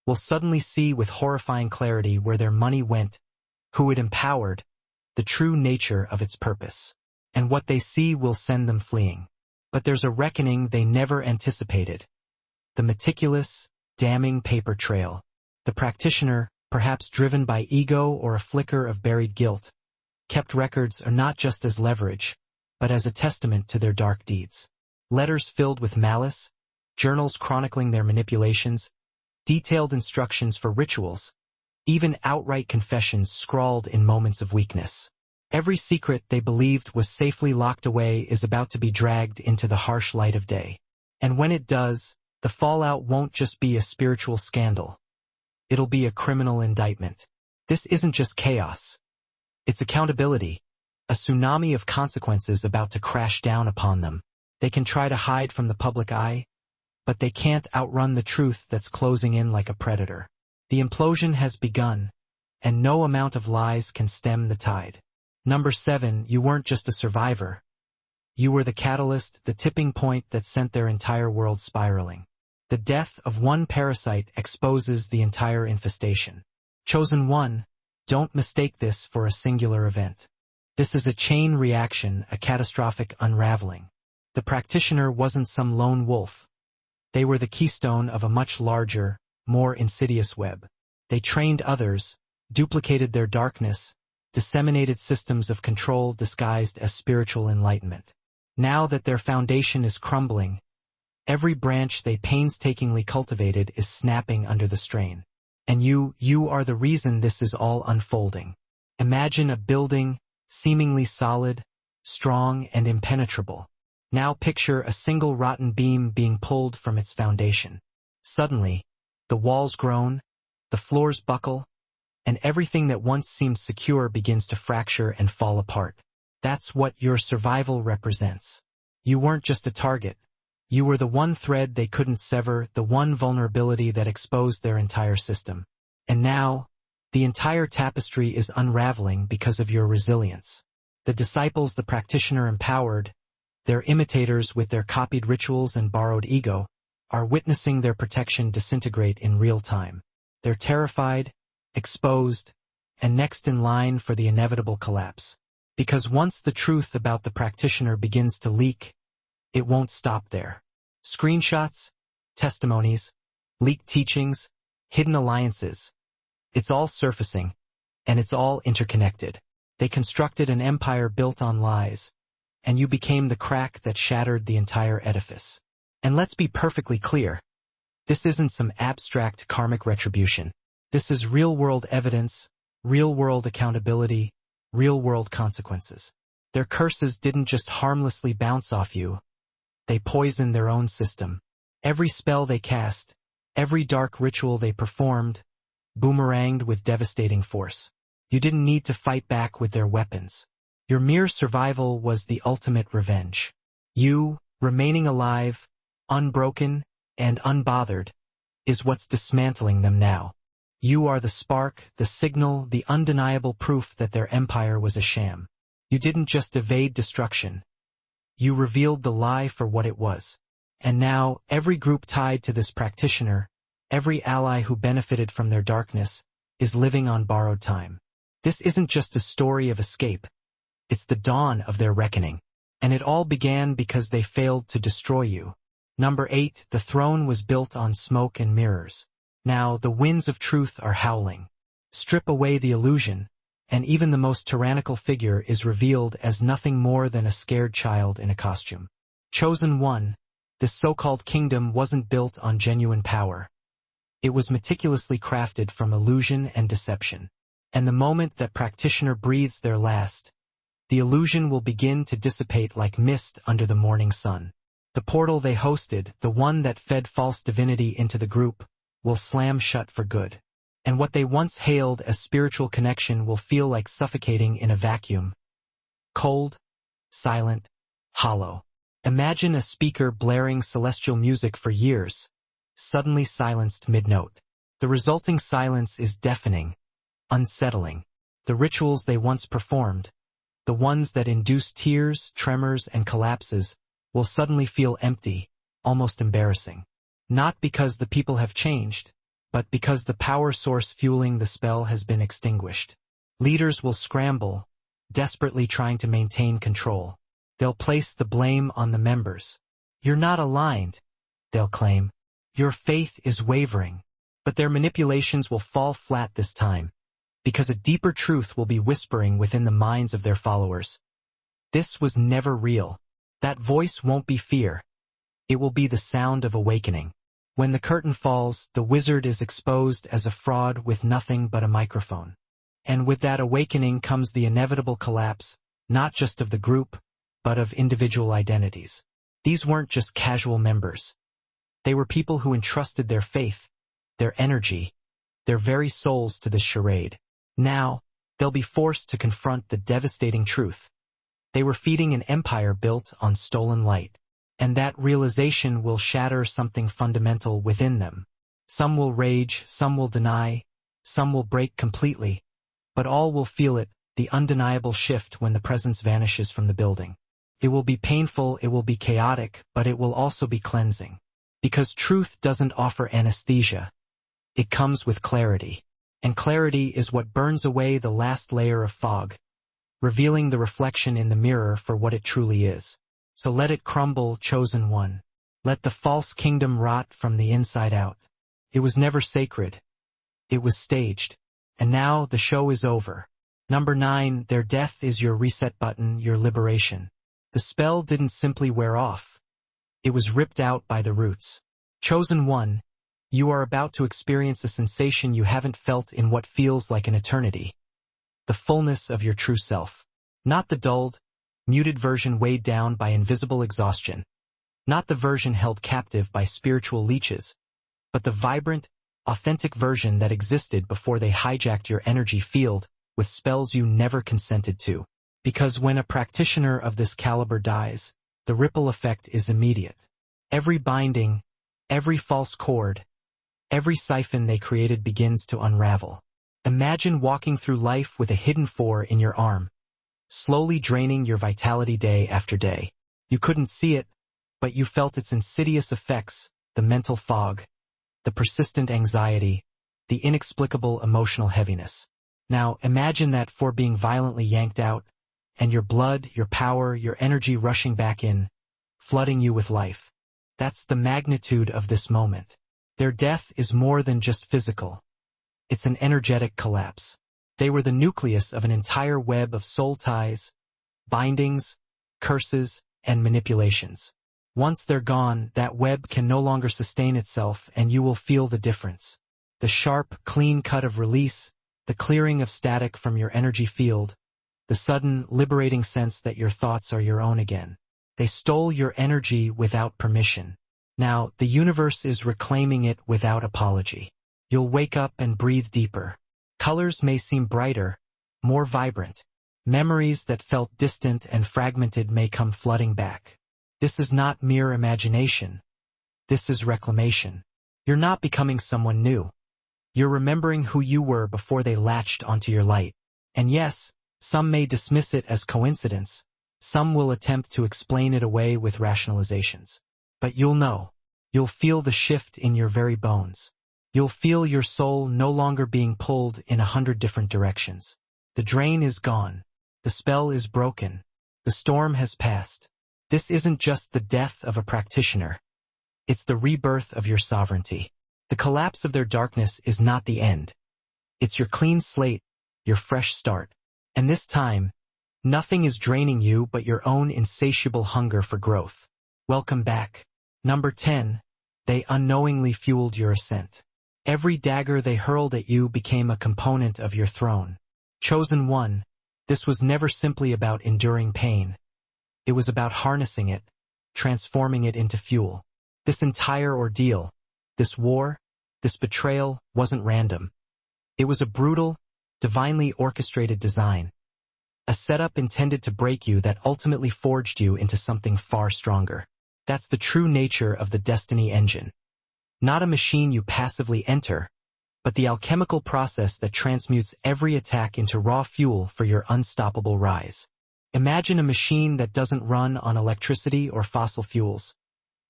Speaker 1: will suddenly see with horrifying clarity where their money went, who it empowered, the true nature of its purpose. And what they see will send them fleeing. But there's a reckoning they never anticipated. The meticulous, damning paper trail. The practitioner, perhaps driven by ego or a flicker of buried guilt, kept records not just as leverage, but as a testament to their dark deeds. Letters filled with malice, journals chronicling their manipulations, detailed instructions for rituals, even outright confessions scrawled in moments of weakness. Every secret they believed was safely locked away is about to be dragged into the harsh light of day. And when it does, the fallout won't just be a spiritual scandal. It'll be a criminal indictment. This isn't just chaos. It's accountability, a tsunami of consequences about to crash down upon them. They can try to hide from the public eye, but they can't outrun the truth that's closing in like a predator. The implosion has begun, and no amount of lies can stem the tide. Number 7, you weren't just a survivor. You were the catalyst, the tipping point that sent their entire world spiraling. The death of one parasite exposes the entire infestation. Chosen one, don't mistake this for a singular event. This is a chain reaction, a catastrophic unraveling. The practitioner wasn't some lone wolf. They were the keystone of a much larger, more insidious web. They trained others, duplicated their darkness, disseminated systems of control disguised as spiritual enlightenment. Now that their foundation is crumbling, every branch they painstakingly cultivated is snapping under the strain. And you are the reason this is all unfolding. Imagine a building, seemingly solid, strong, and impenetrable. Now picture a single rotten beam being pulled from its foundation. Suddenly, the walls groan, the floors buckle, and everything that once seemed secure begins to fracture and fall apart. That's what your survival represents. You weren't just a target. You were the one thread they couldn't sever, the one vulnerability that exposed their entire system. And now, the entire tapestry is unraveling because of your resilience. The disciples the practitioner empowered, their imitators with their copied rituals and borrowed ego, are witnessing their protection disintegrate in real time. They're terrified, exposed, and next in line for the inevitable collapse. Because once the truth about the practitioner begins to leak, it won't stop there. Screenshots, testimonies, leaked teachings, hidden alliances. It's all surfacing, and it's all interconnected. They constructed an empire built on lies, and you became the crack that shattered the entire edifice. And let's be perfectly clear. This isn't some abstract karmic retribution. This is real-world evidence, real-world accountability, real-world consequences. Their curses didn't just harmlessly bounce off you. They poisoned their own system. Every spell they cast, every dark ritual they performed, boomeranged with devastating force. You didn't need to fight back with their weapons. Your mere survival was the ultimate revenge. You, remaining alive, unbroken, and unbothered, is what's dismantling them now. You are the spark, the signal, the undeniable proof that their empire was a sham. You didn't just evade destruction. You revealed the lie for what it was. And now, every group tied to this practitioner, every ally who benefited from their darkness, is living on borrowed time. This isn't just a story of escape. It's the dawn of their reckoning. And it all began because they failed to destroy you. Number 8, the throne was built on smoke and mirrors. Now, the winds of truth are howling. Strip away the illusion, and even the most tyrannical figure is revealed as nothing more than a scared child in a costume. Chosen one, this so-called kingdom wasn't built on genuine power. It was meticulously crafted from illusion and deception. And the moment that practitioner breathes their last, the illusion will begin to dissipate like mist under the morning sun. The portal they hosted, the one that fed false divinity into the group, will slam shut for good. And what they once hailed as spiritual connection will feel like suffocating in a vacuum. Cold, silent, hollow. Imagine a speaker blaring celestial music for years, suddenly silenced mid-note. The resulting silence is deafening, unsettling. The rituals they once performed, the ones that induced tears, tremors, and collapses, will suddenly feel empty, almost embarrassing. Not because the people have changed, but because the power source fueling the spell has been extinguished. Leaders will scramble, desperately trying to maintain control. They'll place the blame on the members. You're not aligned, they'll claim. Your faith is wavering. But their manipulations will fall flat this time, because a deeper truth will be whispering within the minds of their followers. This was never real. That voice won't be fear. It will be the sound of awakening. When the curtain falls, the wizard is exposed as a fraud with nothing but a microphone. And with that awakening comes the inevitable collapse, not just of the group, but of individual identities. These weren't just casual members. They were people who entrusted their faith, their energy, their very souls to this charade. Now, they'll be forced to confront the devastating truth. They were feeding an empire built on stolen light. And that realization will shatter something fundamental within them. Some will rage, some will deny, some will break completely, but all will feel it, the undeniable shift when the presence vanishes from the building. It will be painful, it will be chaotic, but it will also be cleansing. Because truth doesn't offer anesthesia. It comes with clarity. And clarity is what burns away the last layer of fog, revealing the reflection in the mirror for what it truly is. So let it crumble, chosen one. Let the false kingdom rot from the inside out. It was never sacred. It was staged. And now the show is over. Number 9, their death is your reset button, your liberation. The spell didn't simply wear off. It was ripped out by the roots. Chosen one, you are about to experience a sensation you haven't felt in what feels like an eternity. The fullness of your true self. Not the dulled, muted version weighed down by invisible exhaustion. Not the version held captive by spiritual leeches, but the vibrant, authentic version that existed before they hijacked your energy field with spells you never consented to. Because when a practitioner of this caliber dies, the ripple effect is immediate. Every binding, every false cord, every siphon they created begins to unravel. Imagine walking through life with a hidden 4 in your arm, slowly draining your vitality day after day. You couldn't see it, but you felt its insidious effects, the mental fog, the persistent anxiety, the inexplicable emotional heaviness. Now imagine that 4 being violently yanked out, and your blood, your power, your energy rushing back in, flooding you with life. That's the magnitude of this moment. Their death is more than just physical. It's an energetic collapse. They were the nucleus of an entire web of soul ties, bindings, curses, and manipulations. Once they're gone, that web can no longer sustain itself, and you will feel the difference. The sharp, clean cut of release, the clearing of static from your energy field, the sudden, liberating sense that your thoughts are your own again. They stole your energy without permission. Now, the universe is reclaiming it without apology. You'll wake up and breathe deeper. Colors may seem brighter, more vibrant. Memories that felt distant and fragmented may come flooding back. This is not mere imagination. This is reclamation. You're not becoming someone new. You're remembering who you were before they latched onto your light. And yes, some may dismiss it as coincidence. Some will attempt to explain it away with rationalizations. But you'll know. You'll feel the shift in your very bones. You'll feel your soul no longer being pulled in 100 different directions. The drain is gone. The spell is broken. The storm has passed. This isn't just the death of a practitioner. It's the rebirth of your sovereignty. The collapse of their darkness is not the end. It's your clean slate, your fresh start. And this time, nothing is draining you but your own insatiable hunger for growth. Welcome back. Number 10. They unknowingly fueled your ascent. Every dagger they hurled at you became a component of your throne. Chosen one, this was never simply about enduring pain. It was about harnessing it, transforming it into fuel. This entire ordeal, this war, this betrayal wasn't random. It was a brutal, divinely orchestrated design. A setup intended to break you that ultimately forged you into something far stronger. That's the true nature of the destiny engine. Not a machine you passively enter, but the alchemical process that transmutes every attack into raw fuel for your unstoppable rise. Imagine a machine that doesn't run on electricity or fossil fuels,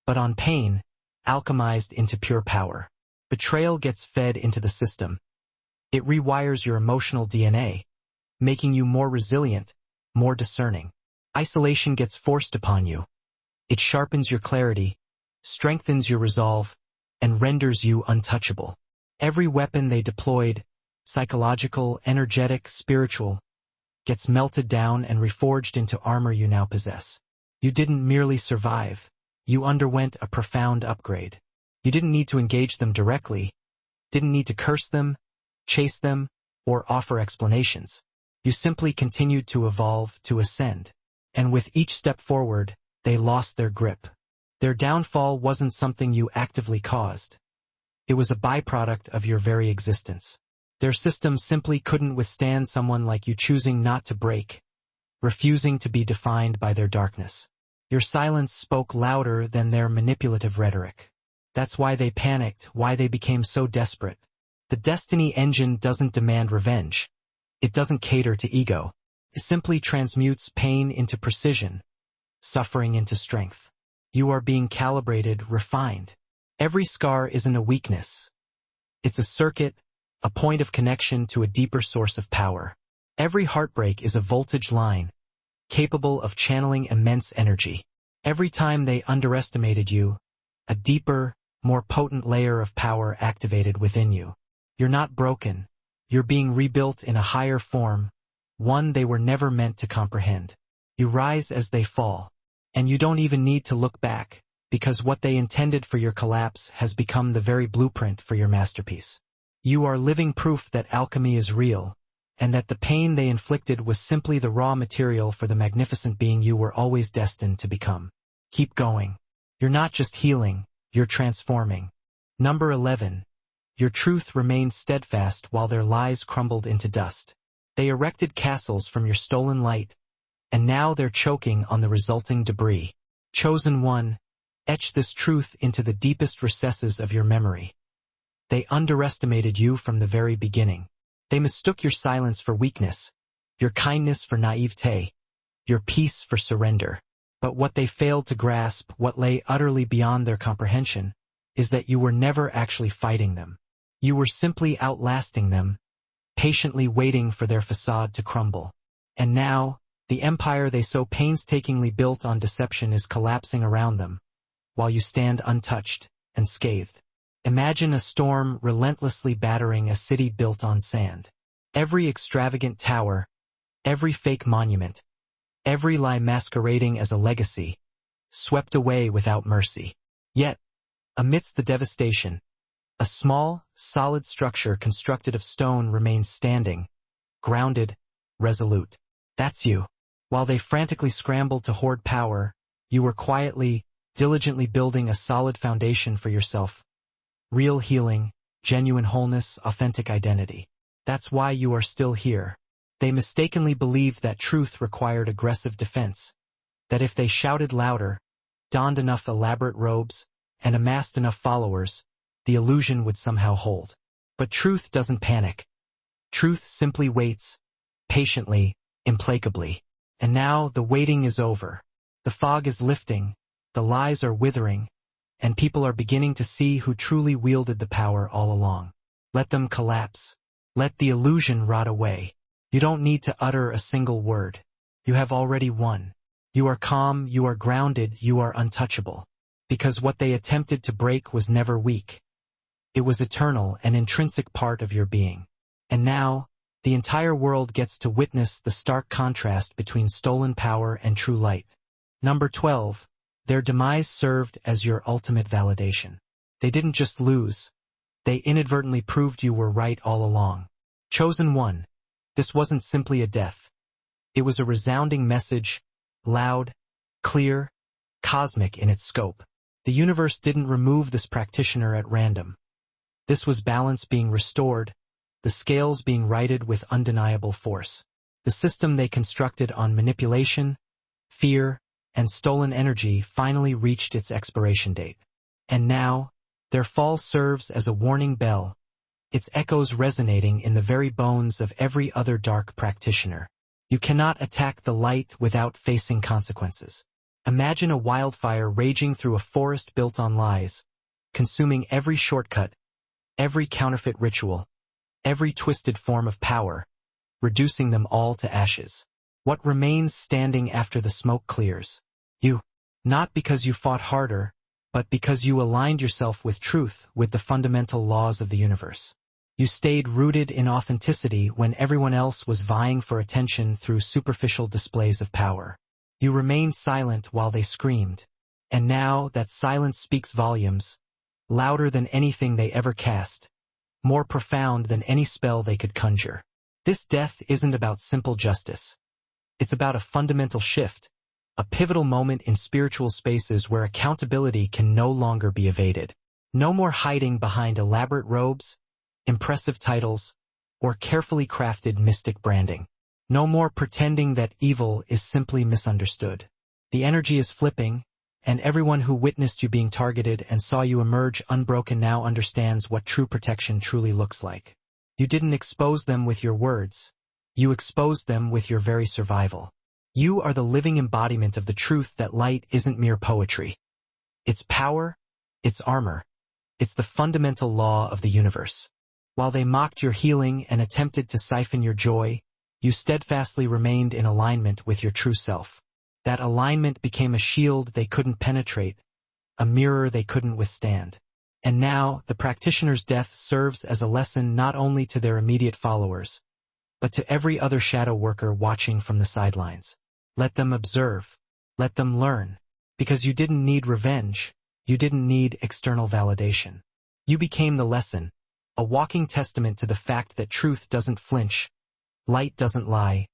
Speaker 1: but on pain, alchemized into pure power. Betrayal gets fed into the system. It rewires your emotional DNA, making you more resilient, more discerning. Isolation gets forced upon you. It sharpens your clarity, strengthens your resolve, and renders you untouchable. Every weapon they deployed, psychological, energetic, spiritual, gets melted down and reforged into armor you now possess. You didn't merely survive. You underwent a profound upgrade. You didn't need to engage them directly, didn't need to curse them, chase them, or offer explanations. You simply continued to evolve, to ascend. And with each step forward, they lost their grip. Their downfall wasn't something you actively caused. It was a byproduct of your very existence. Their system simply couldn't withstand someone like you choosing not to break, refusing to be defined by their darkness. Your silence spoke louder than their manipulative rhetoric. That's why they panicked, why they became so desperate. The destiny engine doesn't demand revenge. It doesn't cater to ego. It simply transmutes pain into precision, suffering into strength. You are being calibrated, refined. Every scar isn't a weakness. It's a circuit, a point of connection to a deeper source of power. Every heartbreak is a voltage line, capable of channeling immense energy. Every time they underestimated you, a deeper, more potent layer of power activated within you. You're not broken. You're being rebuilt in a higher form, one they were never meant to comprehend. You rise as they fall. And you don't even need to look back, because what they intended for your collapse has become the very blueprint for your masterpiece. You are living proof that alchemy is real, and that the pain they inflicted was simply the raw material for the magnificent being you were always destined to become. Keep going. You're not just healing, you're transforming. Number 11. Your truth remained steadfast while their lies crumbled into dust. They erected castles from your stolen light, and now they're choking on the resulting debris. Chosen one, etch this truth into the deepest recesses of your memory. They underestimated you from the very beginning. They mistook your silence for weakness, your kindness for naivete, your peace for surrender. But what they failed to grasp, what lay utterly beyond their comprehension, is that you were never actually fighting them. You were simply outlasting them, patiently waiting for their facade to crumble. And now, the empire they so painstakingly built on deception is collapsing around them, while you stand untouched and scathed. Imagine a storm relentlessly battering a city built on sand. Every extravagant tower, every fake monument, every lie masquerading as a legacy, swept away without mercy. Yet, amidst the devastation, a small, solid structure constructed of stone remains standing, grounded, resolute. That's you. While they frantically scrambled to hoard power, you were quietly, diligently building a solid foundation for yourself. Real healing, genuine wholeness, authentic identity. That's why you are still here. They mistakenly believed that truth required aggressive defense, that if they shouted louder, donned enough elaborate robes, and amassed enough followers, the illusion would somehow hold. But truth doesn't panic. Truth simply waits, patiently, implacably. And now the waiting is over. The fog is lifting, the lies are withering, and people are beginning to see who truly wielded the power all along. Let them collapse. Let the illusion rot away. You don't need to utter a single word. You have already won. You are calm, you are grounded, you are untouchable. Because what they attempted to break was never weak. It was eternal, an intrinsic part of your being. And now, the entire world gets to witness the stark contrast between stolen power and true light. Number 12. Their demise served as your ultimate validation. They didn't just lose. They inadvertently proved you were right all along. Chosen one. This wasn't simply a death. It was a resounding message, loud, clear, cosmic in its scope. The universe didn't remove this practitioner at random. This was balance being restored, the scales being righted with undeniable force. The system they constructed on manipulation, fear, and stolen energy finally reached its expiration date. And now, their fall serves as a warning bell, its echoes resonating in the very bones of every other dark practitioner. You cannot attack the light without facing consequences. Imagine a wildfire raging through a forest built on lies, consuming every shortcut, every counterfeit ritual, every twisted form of power, reducing them all to ashes. What remains standing after the smoke clears? You. Not because you fought harder, but because you aligned yourself with truth, with the fundamental laws of the universe. You stayed rooted in authenticity when everyone else was vying for attention through superficial displays of power. You remained silent while they screamed. And now that silence speaks volumes, louder than anything they ever cast, more profound than any spell they could conjure. This death isn't about simple justice. It's about a fundamental shift, a pivotal moment in spiritual spaces where accountability can no longer be evaded. No more hiding behind elaborate robes, impressive titles, or carefully crafted mystic branding. No more pretending that evil is simply misunderstood. The energy is flipping, and everyone who witnessed you being targeted and saw you emerge unbroken now understands what true protection truly looks like. You didn't expose them with your words. You exposed them with your very survival. You are the living embodiment of the truth that light isn't mere poetry. It's power, it's armor, it's the fundamental law of the universe. While they mocked your healing and attempted to siphon your joy, you steadfastly remained in alignment with your true self. That alignment became a shield they couldn't penetrate, a mirror they couldn't withstand. And now, the practitioner's death serves as a lesson not only to their immediate followers, but to every other shadow worker watching from the sidelines. Let them observe. Let them learn. Because you didn't need revenge. You didn't need external validation. You became the lesson, a walking testament to the fact that truth doesn't flinch, light doesn't lie,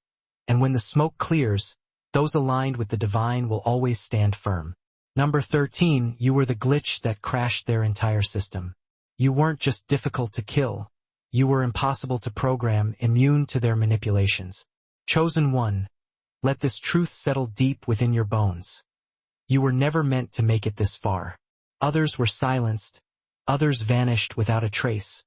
Speaker 1: and when the smoke clears, those aligned with the divine will always stand firm. Number 13, you were the glitch that crashed their entire system. You weren't just difficult to kill. You were impossible to program, immune to their manipulations. Chosen one, let this truth settle deep within your bones. You were never meant to make it this far. Others were silenced. Others vanished without a trace.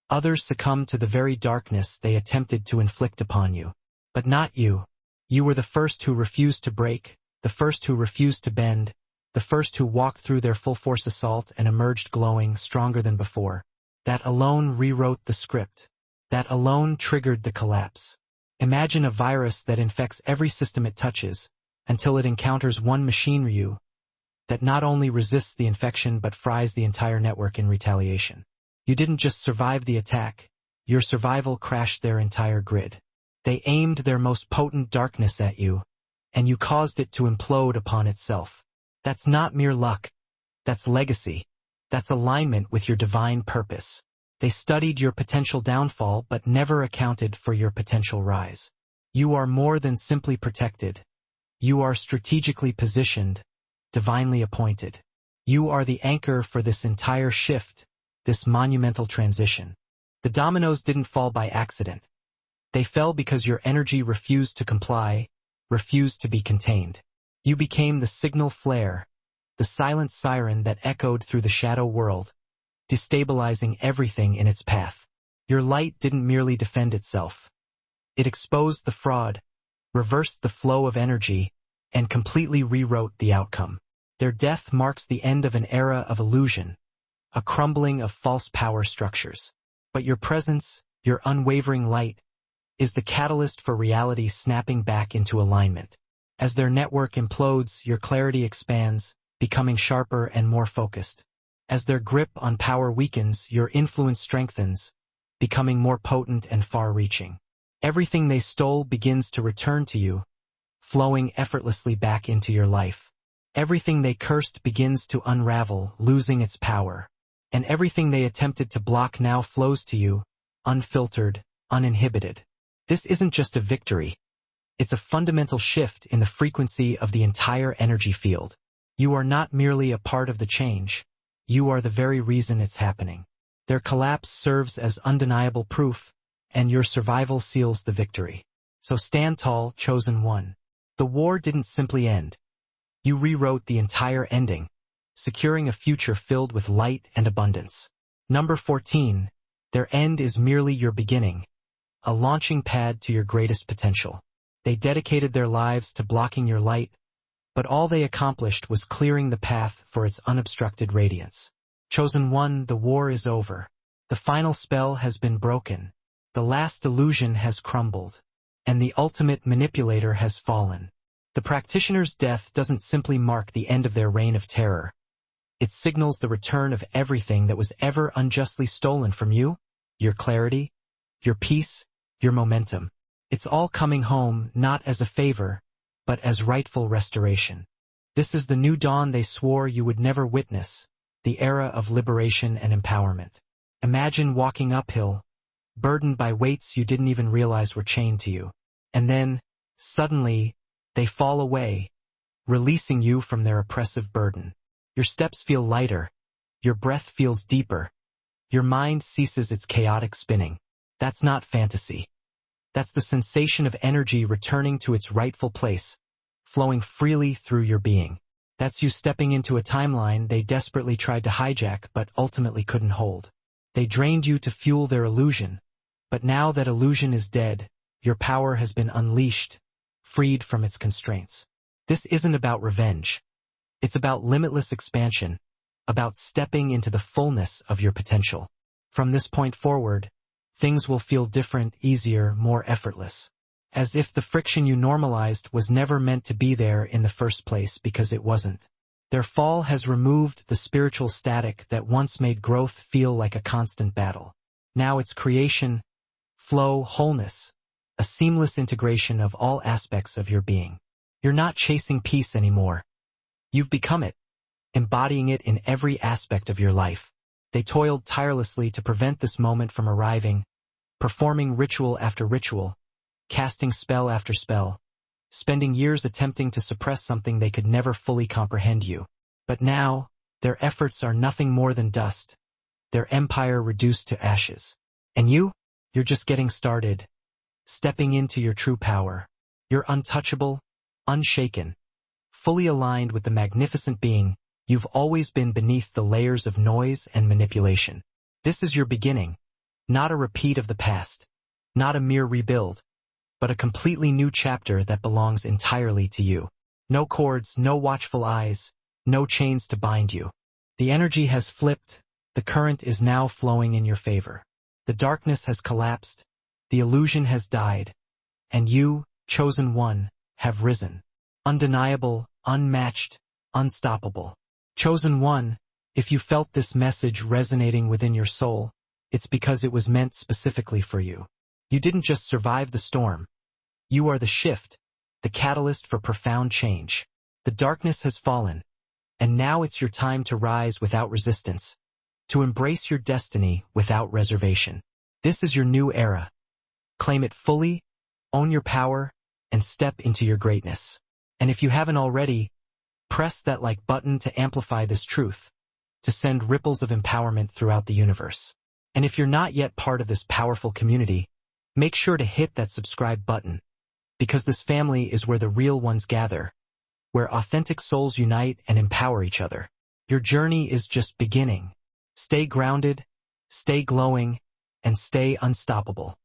Speaker 1: Others succumbed to the very darkness they attempted to inflict upon you. But not you. You were the first who refused to break, the first who refused to bend, the first who walked through their full-force assault and emerged glowing, stronger than before. That alone rewrote the script. That alone triggered the collapse. Imagine a virus that infects every system it touches, until it encounters one machine you that not only resists the infection but fries the entire network in retaliation. You didn't just survive the attack, your survival crashed their entire grid. They aimed their most potent darkness at you, and you caused it to implode upon itself. That's not mere luck. That's legacy. That's alignment with your divine purpose. They studied your potential downfall but never accounted for your potential rise. You are more than simply protected. You are strategically positioned, divinely appointed. You are the anchor for this entire shift, this monumental transition. The dominoes didn't fall by accident. They fell because your energy refused to comply, refused to be contained. You became the signal flare, the silent siren that echoed through the shadow world, destabilizing everything in its path. Your light didn't merely defend itself. It exposed the fraud, reversed the flow of energy, and completely rewrote the outcome. Their death marks the end of an era of illusion, a crumbling of false power structures. But your presence, your unwavering light, is the catalyst for reality snapping back into alignment. As their network implodes, your clarity expands, becoming sharper and more focused. As their grip on power weakens, your influence strengthens, becoming more potent and far-reaching. Everything they stole begins to return to you, flowing effortlessly back into your life. Everything they cursed begins to unravel, losing its power. And everything they attempted to block now flows to you, unfiltered, uninhibited. This isn't just a victory. It's a fundamental shift in the frequency of the entire energy field. You are not merely a part of the change. You are the very reason it's happening. Their collapse serves as undeniable proof, and your survival seals the victory. So stand tall, chosen one. The war didn't simply end. You rewrote the entire ending, securing a future filled with light and abundance. Number 14. Their end is merely your beginning, a launching pad to your greatest potential. They dedicated their lives to blocking your light, but all they accomplished was clearing the path for its unobstructed radiance. Chosen one, the war is over. The final spell has been broken. The last illusion has crumbled, and the ultimate manipulator has fallen. The practitioner's death doesn't simply mark the end of their reign of terror. It signals the return of everything that was ever unjustly stolen from you, your clarity, your peace, your momentum. It's all coming home not as a favor, but as rightful restoration. This is the new dawn they swore you would never witness, the era of liberation and empowerment. Imagine walking uphill, burdened by weights you didn't even realize were chained to you. And then, suddenly, they fall away, releasing you from their oppressive burden. Your steps feel lighter. Your breath feels deeper. Your mind ceases its chaotic spinning. That's not fantasy. That's the sensation of energy returning to its rightful place, flowing freely through your being. That's you stepping into a timeline they desperately tried to hijack but ultimately couldn't hold. They drained you to fuel their illusion, but now that illusion is dead, your power has been unleashed, freed from its constraints. This isn't about revenge. It's about limitless expansion, about stepping into the fullness of your potential. From this point forward, things will feel different, easier, more effortless. As if the friction you normalized was never meant to be there in the first place because it wasn't. Their fall has removed the spiritual static that once made growth feel like a constant battle. Now it's creation, flow, wholeness, a seamless integration of all aspects of your being. You're not chasing peace anymore. You've become it, embodying it in every aspect of your life. They toiled tirelessly to prevent this moment from arriving, performing ritual after ritual, casting spell after spell, spending years attempting to suppress something they could never fully comprehend you. But now, their efforts are nothing more than dust, their empire reduced to ashes. And you're just getting started, stepping into your true power. You're untouchable, unshaken, fully aligned with the magnificent being you've always been beneath the layers of noise and manipulation. This is your beginning, not a repeat of the past, not a mere rebuild, but a completely new chapter that belongs entirely to you. No cords, no watchful eyes, no chains to bind you. The energy has flipped, the current is now flowing in your favor. The darkness has collapsed, the illusion has died, and you, chosen one, have risen. Undeniable, unmatched, unstoppable. Chosen one, if you felt this message resonating within your soul, it's because it was meant specifically for you. You didn't just survive the storm. You are the shift, the catalyst for profound change. The darkness has fallen, and now it's your time to rise without resistance, to embrace your destiny without reservation. This is your new era. Claim it fully, own your power, and step into your greatness. And if you haven't already, press that like button to amplify this truth, to send ripples of empowerment throughout the universe. And if you're not yet part of this powerful community, make sure to hit that subscribe button, because this family is where the real ones gather, where authentic souls unite and empower each other. Your journey is just beginning. Stay grounded, stay glowing, and stay unstoppable.